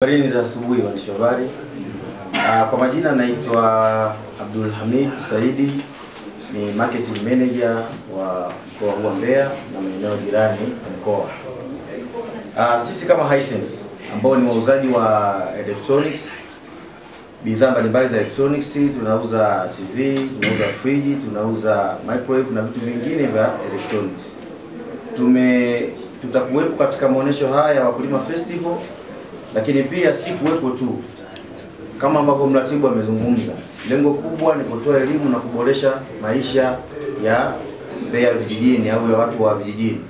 Habari za asubuhi waandishi wa habari. Kwa majina naitwa Abdul Hamid Saidi, ni marketing manager wa mkoa wa Mbeya na maeneo jirani ya mkoa. Sisi kama Hisense ambao ni wauzaji wa electronics, bidhaa mbalimbali za electronics, tunauza TV, tunauza friji, tunauza microwave na vitu vingine vya electronics. Tutakuwepo katika maonesho haya ya Wakulima Festival, lakini pia si kuwepo tu. Kama ambavyo mratibu amezungumza, lengo kubwa ni kutoa elimu na kuboresha maisha ya Mbeya vijijini au ya watu wa vijijini.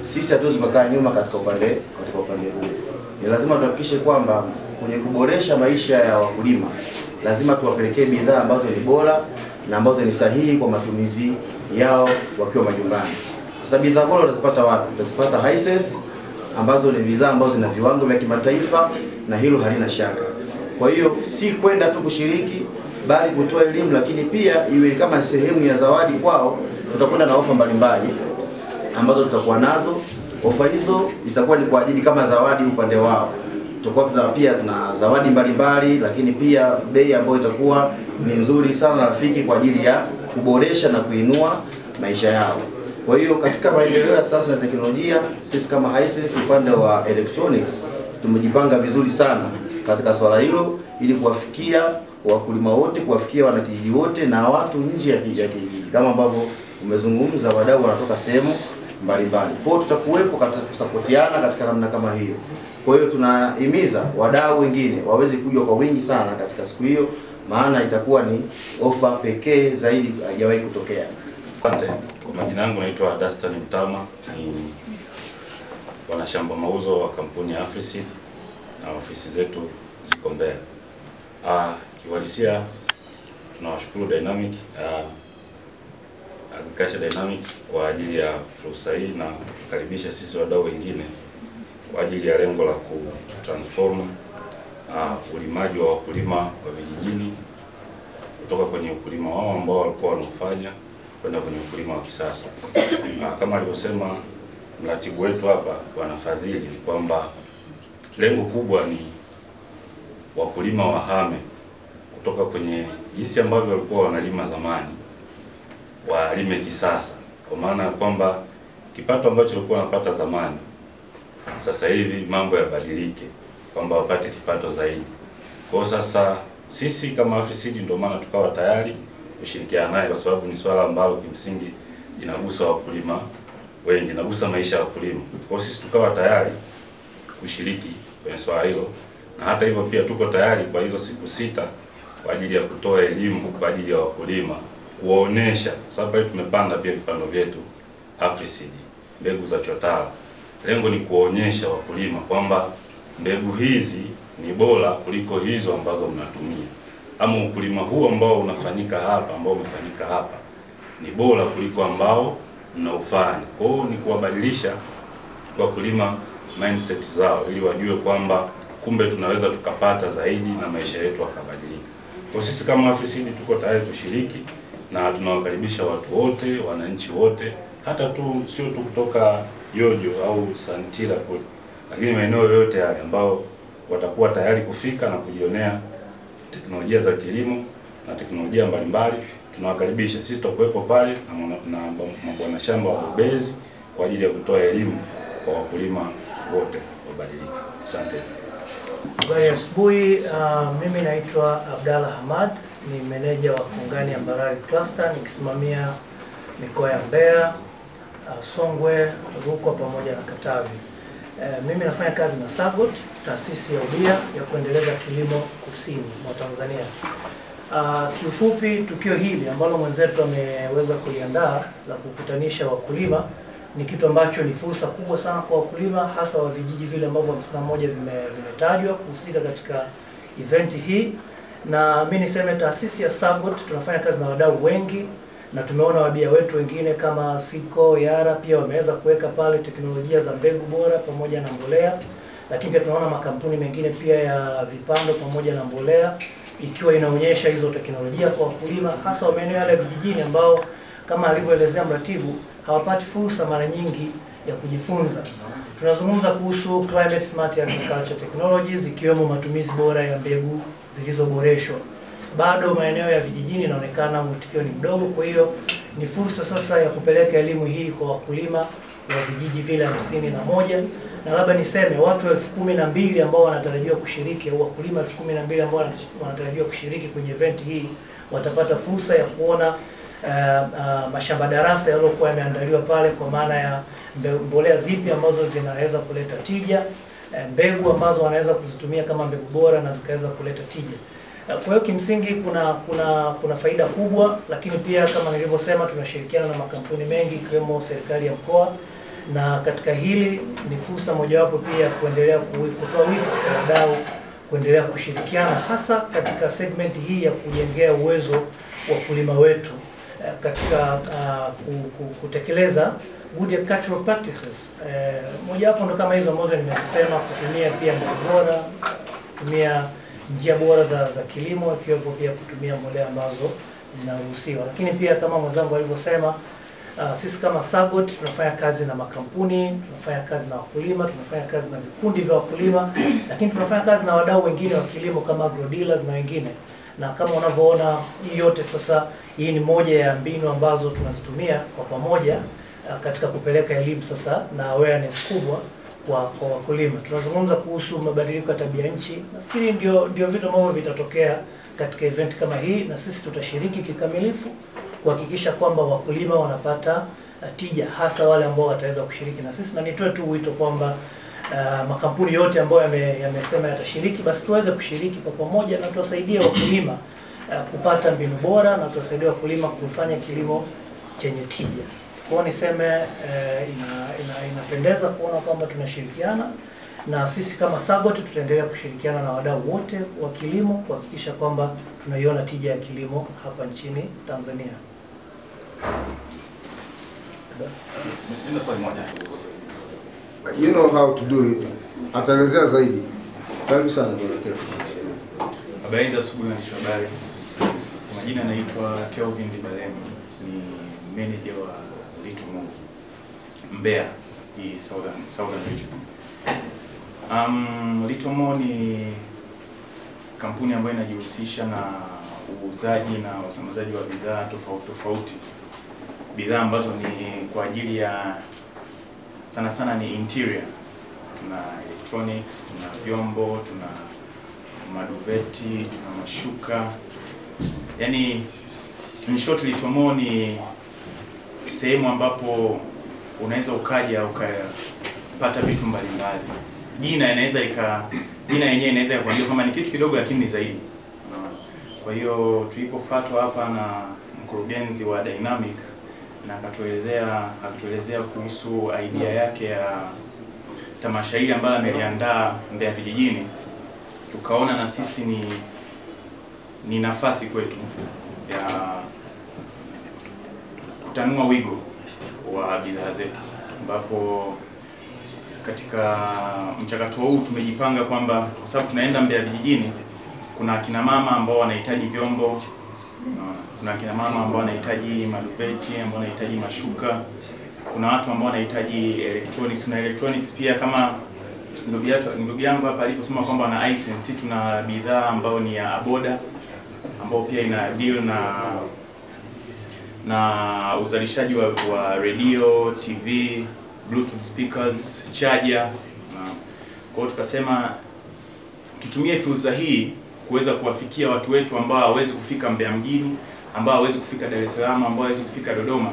Sisi hatuwezi kukaa nyuma katika upande huu. Ni lazima tuhakikishe kwamba kwenye kuboresha maisha ya wakulima lazima tuwapelekee bidhaa ambazo ni bora na ambazo ni sahihi kwa matumizi yao wakiwa majumbani. Sasa bidhaa bora utazipata wapi? Utazipata Hisense ambazo ni bidhaa ambazo zina viwango vya kimataifa, na hilo halina shaka. Kwa hiyo si kwenda tu kushiriki, bali kutoa elimu, lakini pia iwe kama sehemu ya zawadi kwao. Tutakwenda na ofa mbalimbali ambazo tutakuwa nazo. Ofa hizo zitakuwa ni kwa ajili kama zawadi upande wao. Tutakuwa pia tuna zawadi mbalimbali, lakini pia bei ambayo itakuwa ni nzuri sana, rafiki kwa ajili ya kuboresha na kuinua maisha yao. Kwa hiyo katika maendeleo ya sasa na teknolojia, sisi kama Hisense upande wa electronics tumejipanga vizuri sana katika swala hilo, ili kuwafikia wakulima wote, kuwafikia wanakijiji wote na watu nje ya kijiji, kama ambavyo umezungumza, wadau wanatoka sehemu mbalimbali. Kwa hiyo tutakuwepo katika kusapotiana katika namna kama hiyo. Kwa hiyo tunahimiza wadau wengine waweze kuja kwa wingi sana katika siku hiyo, maana itakuwa ni ofa pekee zaidi haijawahi kutokea. Kwa majina yangu naitwa Dastan Mtama, ni wanashamba mauzo wa kampuni ya Afriseed na ofisi zetu ziko Mbeya. Kiwalisia tunawashukuru Dynamic Agriculture Dynamic kwa ajili ya fursa hii, na kukaribisha sisi wadau wengine kwa ajili ya lengo la kutransform ulimaji wa wakulima wa vijijini kutoka kwenye ukulima wao ambao walikuwa wanafanya kwenda kwenye ukulima wa kisasa. Kama alivyosema mratibu wetu hapa Bwana Fadhili, kwamba lengo kubwa ni wakulima wahame kutoka kwenye jinsi ambavyo walikuwa wanalima zamani walime kisasa, kwa maana ya kwamba kipato ambacho walikuwa wanapata zamani sasa hivi mambo yabadilike, kwamba wapate kipato zaidi. Kwa sasa sisi kama Afriseed ndio maana tukawa tayari kushirikiana naye, kwa sababu ni swala ambalo kimsingi inagusa wakulima wengi, inagusa maisha ya wakulima. Kwa sisi tukawa tayari kushiriki kwenye swala hilo, na hata hivyo pia tuko tayari kwa hizo siku 6 kwa ajili ya kutoa elimu kwa ajili ya wakulima, kuonesha, sababu pale tumepanda pia vipando vyetu Afriseed mbegu za chotara. Lengo ni kuonyesha wakulima kwamba mbegu hizi ni bora kuliko hizo ambazo mnatumia, ama ukulima huu ambao unafanyika hapa, ambao umefanyika hapa ni bora kuliko ambao mnaufanya. Kwa hiyo ni kuwabadilisha wakulima mindset zao, ili wajue kwamba kumbe tunaweza tukapata zaidi na maisha yetu yakabadilika. Kwa sisi kama Afriseed tuko tayari kushiriki, na tunawakaribisha watu wote, wananchi wote, hata tu sio tu kutoka Jojo au Santila kule, lakini maeneo yote yale ambao watakuwa tayari kufika na kujionea teknolojia za kilimo na teknolojia mbalimbali. Tunawakaribisha. Sisi tutakuwepo pale na mabwana shamba wabobezi kwa ajili ya kutoa elimu kwa wakulima wote wabadilike. Asante. Habari ya asubuhi. Mimi naitwa Abdalla Hamad, ni meneja wa Kongani ya Mbarali Cluster, nikisimamia mikoa ya Mbeya, Songwe, Rukwa pamoja na Katavi. Mimi nafanya kazi na SAGOT, taasisi ya ubia ya kuendeleza kilimo kusini mwa Tanzania. Kiufupi, tukio hili ambalo mwenzetu ameweza kuliandaa la kukutanisha wakulima ni kitu ambacho ni fursa kubwa sana kwa wakulima, hasa wa vijiji vile ambavyo 51 vimetajwa kuhusika katika event hii. Na mimi niseme taasisi ya SAGOT tunafanya kazi na wadau wengi, na tumeona wabia wetu wengine kama Siko, Yara pia wameweza kuweka pale teknolojia za mbegu bora pamoja na mbolea, lakini pia tunaona makampuni mengine pia ya vipando pamoja na mbolea, ikiwa inaonyesha hizo teknolojia kwa wakulima, hasa wa maeneo yale vijijini ambao kama alivyoelezea mratibu hawapati fursa mara nyingi ya kujifunza. Tunazungumza kuhusu climate smart agriculture technologies, ikiwemo matumizi bora ya mbegu zilizoboreshwa. Bado maeneo ya vijijini inaonekana mwitikio ni mdogo, kwa hiyo ni fursa sasa ya kupeleka elimu hii kwa wakulima wa vijiji vile 51, na labda niseme watu 12,000 ambao wanatarajiwa kushiriki, au wakulima 12,000 ambao wanatarajiwa kushiriki kwenye event hii watapata fursa ya kuona mashamba darasa yaliyokuwa yameandaliwa pale, kwa maana ya mbolea zipi ambazo zinaweza kuleta tija, mbegu ambazo wanaweza kuzitumia kama mbegu bora na zikaweza kuleta tija. Kwa hiyo kimsingi kuna faida kubwa, lakini pia kama nilivyosema, tunashirikiana na makampuni mengi ikiwemo serikali ya mkoa, na katika hili ni fursa mojawapo pia kuendelea kutoa wito kwa wadau kuendelea kushirikiana, hasa katika segment hii ya kujengea uwezo wa wakulima wetu katika kutekeleza good agricultural practices. Mojawapo ndo kama hizo ambazo nimesema, kutumia pia mbegu bora, kutumia njia bora za kilimo, ikiwepo pia kutumia mbolea ambazo zinaruhusiwa. Lakini pia kama mwenzangu alivyosema, sisi kama SAGOT tunafanya kazi na makampuni, tunafanya kazi na wakulima, tunafanya kazi na vikundi vya wakulima, lakini tunafanya kazi na wadau wengine wa kilimo kama agro dealers na wengine. Na kama unavyoona hii yote sasa, hii ni moja ya mbinu ambazo tunazitumia kwa pamoja katika kupeleka elimu sasa na awareness kubwa kwa wakulima. Tunazungumza kuhusu mabadiliko ya tabia nchi. Nafikiri ndio vitu ambavyo vitatokea katika event kama hii, na sisi tutashiriki kikamilifu kuhakikisha kwamba wakulima wanapata tija, hasa wale ambao wataweza kushiriki na sisi. Na nitoe tu wito kwamba makampuni yote ambayo yamesema yatashiriki, basi tuweze kushiriki kwa pamoja na tuwasaidie wakulima kupata mbinu bora, na tuwasaidie wakulima kufanya kilimo chenye tija. Kwa niseme inapendeza kuona kwamba tunashirikiana, na sisi kama SAGOT tutaendelea kushirikiana na wadau wote wa kilimo kuhakikisha kwamba tunaiona tija ya kilimo hapa nchini Tanzania. You know how to do it. Ataelezea zaidi. Karibu sana kwa Habari za asubuhi waandishi wa habari. Kwa majina naitwa Kelvin Dibalemu, ni manager wa Litomo Mbeya, hii Southern region. Litomo ni kampuni ambayo inajihusisha na uuzaji na usambazaji wa bidhaa tofauti. Bidhaa ambazo ni kwa ajili ya sana ni interior. Tuna electronics, tuna vyombo, tuna maduveti, tuna mashuka. Yani in short, Litomo ni sehemu ambapo unaweza ukaja ukapata vitu mbalimbali. Jina yenyewe inaweza kuambia kama ni kitu kidogo, lakini ni zaidi. Kwa hiyo tulipofuatwa hapa na mkurugenzi wa Dynamic, na akatuelezea kuhusu idea yake ya tamasha hili ambalo ameliandaa Mbeya vijijini, tukaona na sisi ni nafasi kwetu ya kutanua wigo wa bidhaa zetu, ambapo katika mchakato huu tumejipanga kwamba kwa sababu tunaenda Mbeya vijijini, kuna kina mama ambao wanahitaji vyombo, kuna kina mama ambao wanahitaji maduveti, ambao wanahitaji mashuka, kuna watu ambao wanahitaji electronics. Na electronics pia, kama ndugu yangu hapa aliposema kwamba na iSense, tuna bidhaa ambao ni ya Aboda, ambao pia ina deal na uzalishaji wa radio, TV, Bluetooth speakers, charger. Kwa hiyo tukasema tutumie fursa hii kuweza kuwafikia watu wetu ambao hawezi kufika Mbeya mjini, ambao hawezi kufika Dar es Salaam, ambao hawezi kufika Dodoma,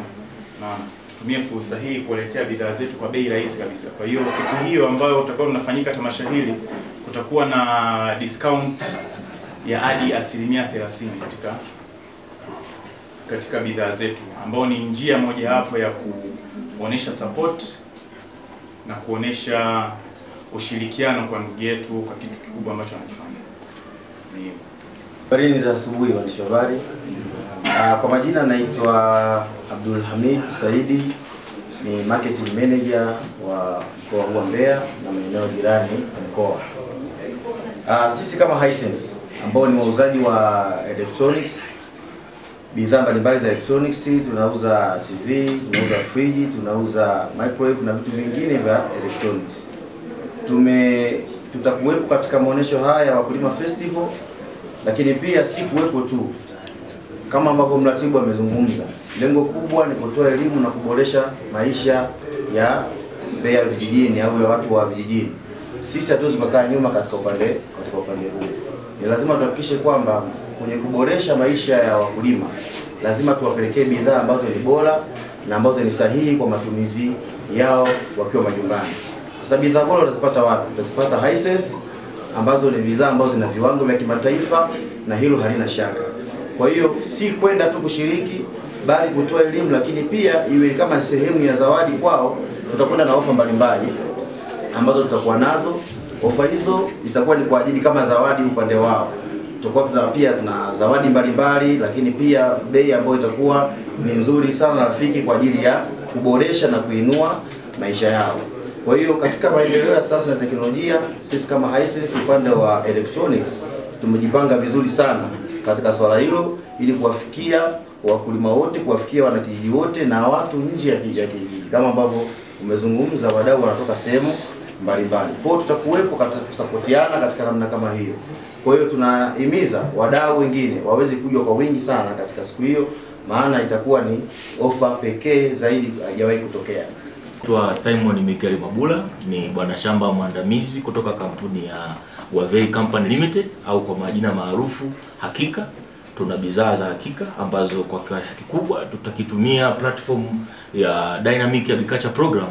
na tutumie fursa hii kuwaletea bidhaa zetu kwa bei rahisi kabisa. Kwa hiyo siku hiyo ambayo utakuwa unafanyika tamasha hili, kutakuwa na discount ya hadi 30% katika bidhaa zetu, ambao ni njia moja hapo ya kuonesha support na kuonesha ushirikiano kwa ndugu yetu kwa kitu kikubwa ambacho anakifanya. Habari za asubuhi waandishi wa habari. Kwa majina naitwa Abdul Hamid Saidi, ni marketing manager wa mkoa wa Mbeya na maeneo jirani ya mkoa. Sisi kama Hisense ambao ni wauzaji wa electronics, bidhaa mbalimbali za electronics, tunauza TV, tunauza friji, tunauza microwave na vitu vingine vya electronics. Tutakuwepo katika maonesho haya ya Wakulima Festival, lakini pia si kuwepo tu. Kama ambavyo mratibu amezungumza, lengo kubwa ni kutoa elimu na kuboresha maisha ya Mbeya vijijini au ya watu wa vijijini. Sisi hatuwezi kukaa nyuma katika upande huu. Ni lazima tuhakikishe kwamba kwenye kuboresha maisha ya wakulima lazima tuwapelekee bidhaa ambazo ni bora na ambazo ni sahihi kwa matumizi yao wakiwa majumbani. Sasa bidhaa bora utazipata wapi? Utazipata Hisense ambazo ni bidhaa ambazo zina viwango vya kimataifa, na hilo halina shaka. Kwa hiyo si kwenda tu kushiriki, bali kutoa elimu, lakini pia iwe kama sehemu ya zawadi kwao. Tutakwenda na ofa mbalimbali ambazo tutakuwa nazo. Ofa hizo zitakuwa ni kwa ajili kama zawadi upande wao. Tutakuwa pia tuna zawadi mbalimbali, lakini pia bei ambayo itakuwa ni nzuri sana, rafiki kwa ajili ya kuboresha na kuinua maisha yao. Kwa hiyo katika maendeleo ya sasa na teknolojia, sisi kama Hisense upande wa electronics tumejipanga vizuri sana katika swala hilo, ili kuwafikia wakulima wote, kuwafikia wanakijiji wote na watu nje ya kijiji, kama ambavyo umezungumza, wadau wanatoka sehemu mbalimbali. Kwa hiyo tutakuwepo katika kusapotiana katika namna kama hiyo. Kwa hiyo tunahimiza wadau wengine waweze kuja kwa wingi sana katika siku hiyo, maana itakuwa ni ofa pekee zaidi haijawahi kutokea. Kwa Simon Mikael Mabula ni bwana shamba mwandamizi kutoka kampuni ya Wavei Company Limited au kwa majina maarufu Hakika. Tuna bidhaa za Hakika ambazo kwa kiasi kikubwa tutakitumia platform ya Dynamic Agriculture Program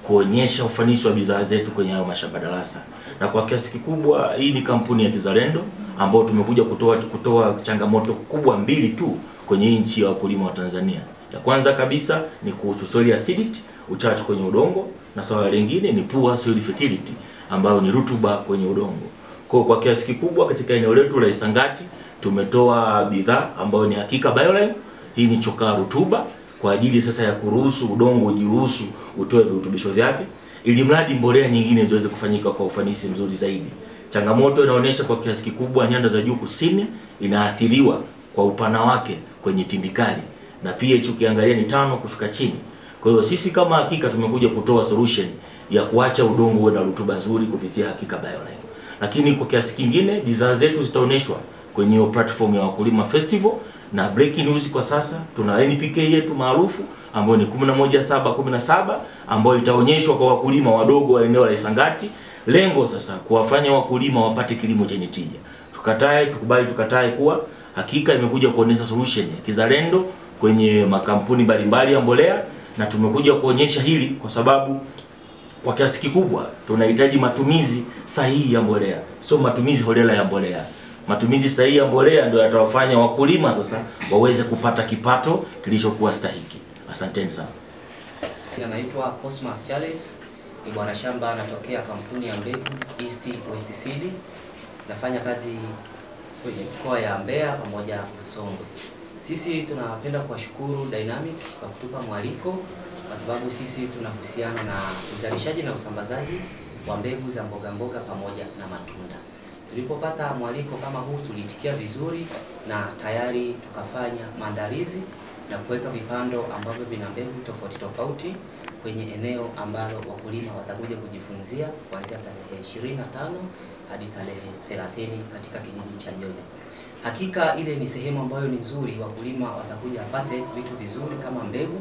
kuonyesha ufanisi wa bidhaa zetu kwenye hayo mashamba darasa. Na kwa kiasi kikubwa hii ni kampuni ya kizalendo ambao tumekuja kutoa changamoto kubwa mbili tu kwenye nchi ya wakulima wa Tanzania. Ya kwanza kabisa ni kuhusu soil acidity, uchachu kwenye udongo, na swala lingine ni poor soil fertility ambayo ni rutuba kwenye udongo. Kwa kiasi kikubwa katika eneo letu la Isangati tumetoa bidhaa ambayo ni Hakika Biolime. Hii ni chokaa rutuba kwa ajili sasa ya kuruhusu udongo ujiruhusu utoe virutubisho vyake, ili mradi mbolea nyingine ziweze kufanyika kwa ufanisi mzuri zaidi. Changamoto inaonyesha kwa kiasi kikubwa nyanda za juu kusini inaathiriwa kwa upana wake kwenye tindikali, na pH ukiangalia ni 5 kushuka chini. Kwa hiyo sisi kama Hakika tumekuja kutoa solution ya kuacha udongo uwe na rutuba nzuri kupitia Hakika Biolime. Lakini kwa kiasi kingine bidhaa zetu zitaonyeshwa kwenye platform ya Wakulima Festival, na breaking news kwa sasa tuna NPK yetu maarufu ambayo ni 11717 ambayo itaonyeshwa kwa wakulima wadogo wa eneo la Isangati. Lengo sasa kuwafanya wakulima wapate kilimo chenye tija. Tukatae kuwa Hakika imekuja kuonyesha solution ya kizalendo kwenye makampuni mbalimbali ya mbolea, na tumekuja kuonyesha hili kwa sababu kwa kiasi kikubwa tunahitaji matumizi sahihi ya mbolea, sio matumizi holela ya mbolea. Matumizi sahihi ya mbolea ndio yatawafanya wakulima sasa waweze kupata kipato kilichokuwa stahiki. Asanteni sana. Naitwa Cosmas Charles, ni bwana shamba anatokea kampuni ya mbegu East West Seed. Nafanya kazi kwenye mkoa ya Mbeya pamoja na Songwe. Sisi tunapenda kuwashukuru Dynamic kwa kutupa mwaliko, kwa sababu sisi tunahusiana na uzalishaji na usambazaji wa mbegu za mboga pamoja na matunda. Tulipopata mwaliko kama huu tulitikia vizuri, na tayari tukafanya maandalizi na kuweka vipando ambavyo vina mbegu tofauti kwenye eneo ambalo wakulima watakuja kujifunzia kuanzia tarehe 25 hadi tarehe 30 katika kijiji cha Njoja. Hakika ile ni sehemu ambayo ni nzuri, wakulima watakuja apate vitu vizuri kama mbegu,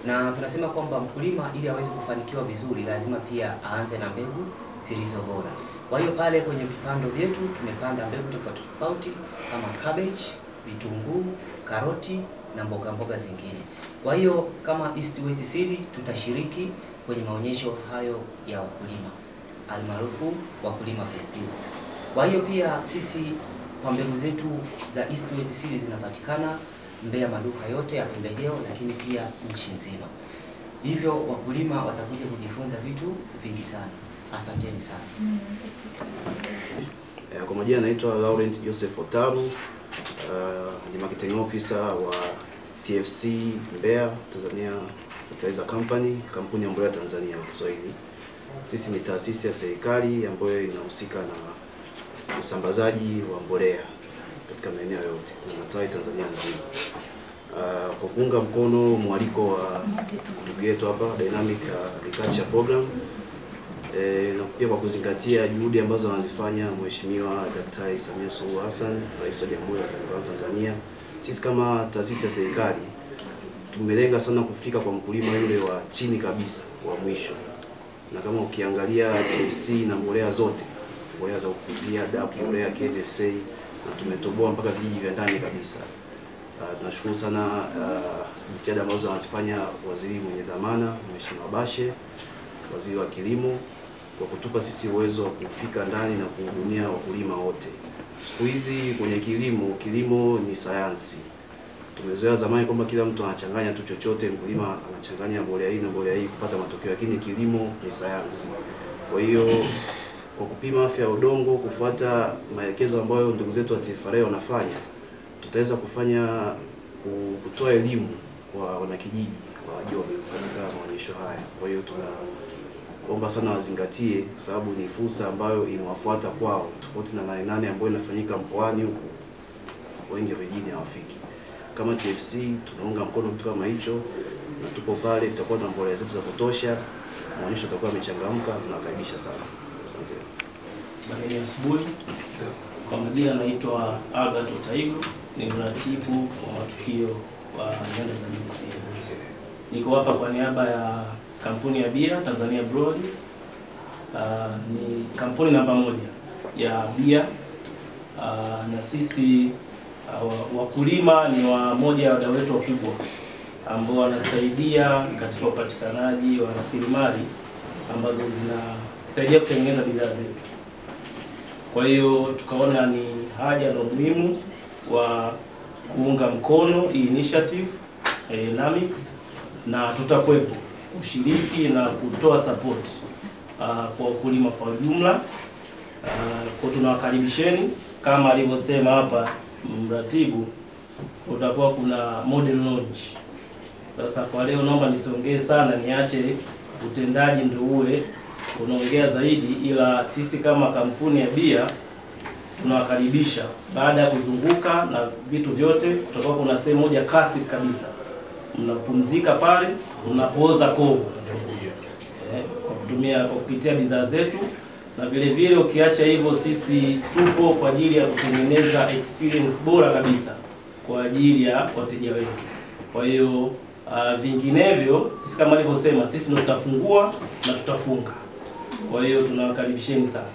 na tunasema kwamba mkulima ili aweze kufanikiwa vizuri lazima pia aanze na mbegu zilizo bora. Kwa hiyo pale kwenye vipando vyetu tumepanda mbegu tofauti kama cabbage, vitunguu, karoti na mboga zingine. Kwa hiyo kama East West Seed tutashiriki kwenye maonyesho hayo ya wakulima almaarufu Wakulima Festival. Kwa hiyo pia sisi kwa mbegu zetu za East West Seed zinapatikana Mbeya maduka yote ya pembejeo, lakini pia nchi nzima. Hivyo wakulima watakuja kujifunza vitu vingi sana. Asanteni sana. Kwa majina naitwa Laurent Joseph Otaru, ni marketing officer wa TFC Mbeya Tanzania Fertilizer Company, kampuni ya mbolea Tanzania kwa Kiswahili. Sisi ni taasisi ya serikali ambayo inahusika na usambazaji wa mbolea katika maeneo yote na matawi Tanzania nzima. kwa kuunga mkono mwaliko wa ndugu yetu hapa Dynamic Agriculture Program, na pia kwa kuzingatia juhudi ambazo wanazifanya Mheshimiwa Daktari Samia Suluhu Hassan, Rais wa Jamhuri ya Muungano wa Tanzania. Sisi kama taasisi ya serikali tumelenga sana kufika kwa mkulima yule wa chini kabisa, wa mwisho. Na kama ukiangalia TFC na mbolea zote, mbolea za kukuzia, DAP, mbolea KDSA, na tumetoboa mpaka vijiji vya ndani kabisa. Tunashukuru sana jitihada ambazo wanazifanya waziri mwenye dhamana Mheshimiwa Bashe, waziri wa kilimo, kwa kutupa sisi uwezo wa kufika ndani na kuhudumia wakulima wote. Siku hizi kwenye kilimo ni sayansi. Tumezoea zamani kwamba kila mtu anachanganya tu chochote, mkulima anachanganya mbolea hii na mbolea hii kupata matokeo, lakini kilimo ni sayansi. Kwa hiyo kwa kupima afya ya udongo, kufuata maelekezo ambayo ndugu zetu wa TFRA wanafanya, tutaweza kutoa elimu kwa wanakijiji wa Njombe katika maonyesho haya. Kwa hiyo tunaomba sana wazingatie, kwa sababu ni fursa ambayo inawafuata kwao, tofauti na nane ambayo inafanyika mkoani huku, wengi vijijini hawafiki. Kama TFC tunaunga mkono kitu kama hicho, na tupo pale, tutakuwa na mbolea zetu za kutosha, maonyesho yatakuwa yamechangamka, tunakaribisha sana. Asante. Habari ya asubuhi. Kwa majina naitwa Albert Otaigo, ni mratibu wa matukio wa nyanda za juu kusini. Niko hapa kwa niaba ya kampuni ya bia Tanzania Breweries. Ni kampuni namba 1 ya bia, na sisi wakulima ni moja ya wadau wetu wakubwa ambao wanasaidia katika upatikanaji wa rasilimali ambazo zinasaidia kutengeneza bidhaa zetu. Kwa hiyo tukaona ni haja na umuhimu wa kuunga mkono hii initiative Dynamics, na tutakuwepo ushiriki na kutoa support kwa wakulima kwa ujumla. Kwa tunawakaribisheni kama alivyosema hapa mratibu, utakuwa kuna model launch. Sasa kwa leo naomba nisongee sana, niache utendaji ndio uwe unaongea zaidi, ila sisi kama kampuni ya bia tunawakaribisha. Baada ya kuzunguka na vitu vyote, kutakuwa kuna sehemu moja classic kabisa, mnapumzika pale, mnapooza koo kwa kupitia bidhaa zetu. Na vile vile ukiacha hivyo, sisi tupo kwa ajili ya kutengeneza experience bora kabisa kwa ajili ya wateja wetu. Kwa hiyo vinginevyo, sisi kama nilivyosema, sisi ndio tutafungua na tutafunga. Kwa hiyo tunawakaribisheni sana.